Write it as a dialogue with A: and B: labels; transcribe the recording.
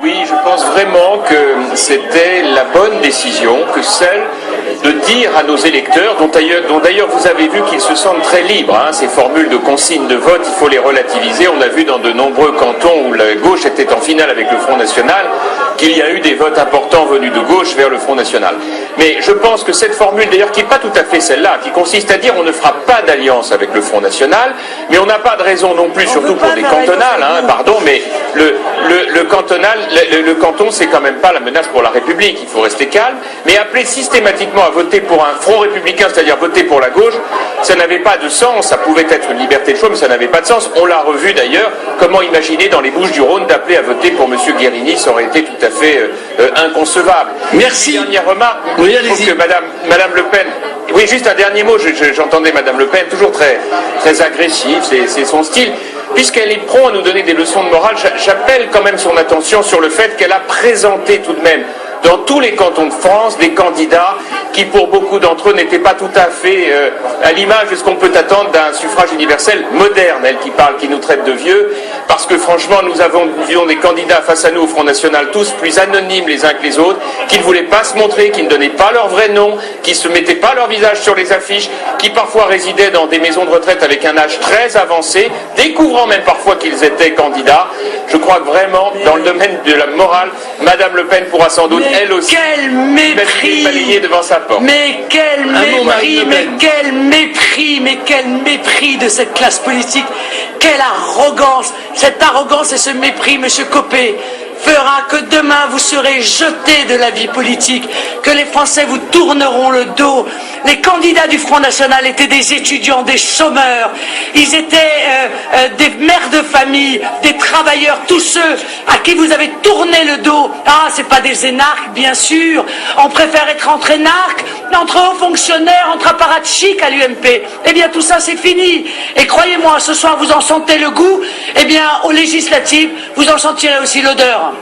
A: Oui, je pense vraiment que c'était la bonne décision, que celle de dire à nos électeurs, dont d'ailleurs vous avez vu qu'ils se sentent très libres, hein, ces formules de consignes de vote, il faut les relativiser. On a vu dans de nombreux cantons où la gauche était en finale avec le Front National qu'il y a eu des votes importants venus de gauche vers le Front National. Mais je pense que cette formule, d'ailleurs, qui n'est pas tout à fait celle-là, qui consiste à dire on ne fera pas d'alliance avec le Front National, mais on n'a pas de raison non plus, surtout pour des cantonales, hein, pardon, mais le canton, c'est quand même pas la menace pour la République, il faut rester calme, mais appeler systématiquement à voter pour un front républicain, c'est-à-dire voter pour la gauche, ça n'avait pas de sens, ça pouvait être une liberté de choix, mais ça n'avait pas de sens. On l'a revu d'ailleurs, comment imaginer dans les Bouches-du-Rhône d'appeler à voter pour M. Guérini, ça aurait été tout à fait inconcevable.
B: Merci.
A: Une dernière remarque,
B: oui,
A: je trouve que Madame Le Pen, oui, juste un dernier mot, j'entendais Madame Le Pen toujours très agressive, c'est son style. Puisqu'elle est prompte à nous donner des leçons de morale, j'appelle quand même son attention sur le fait qu'elle a présenté tout de même dans tous les cantons de France des candidats qui, pour beaucoup d'entre eux, n'étaient pas tout à fait à l'image de ce qu'on peut attendre d'un suffrage universel moderne, elle qui parle, qui nous traite de vieux, parce que franchement, nous avions des candidats face à nous au Front National, tous plus anonymes les uns que les autres, qui ne voulaient pas se montrer, qui ne donnaient pas leur vrai nom, qui ne se mettaient pas leur visage sur les affiches, qui parfois résidaient dans des maisons de retraite avec un âge très avancé, découvrant même parfois qu'ils étaient candidats. Je crois que vraiment, dans le domaine de la morale, Madame Le Pen pourra sans doute, elle aussi,
C: quel mépris
A: balayer devant sa porte.
C: Mais quel mépris, mais quel mépris de cette classe politique. Quelle arrogance. Cette arrogance et ce mépris, Monsieur Copé, fera que demain vous serez jeté de la vie politique, que les Français vous tourneront le dos. Les candidats du Front National étaient des étudiants, des chômeurs, ils étaient des mères de famille, des travailleurs, tous ceux à qui vous avez tourné le dos. Ah, c'est pas des énarques, bien sûr, on préfère être entre énarques, entre hauts fonctionnaires, entre apparatchiks à l'UMP. Eh bien, tout ça, c'est fini. Et croyez-moi, ce soir, vous en sentez le goût, eh bien, aux législatives, vous en sentirez aussi l'odeur.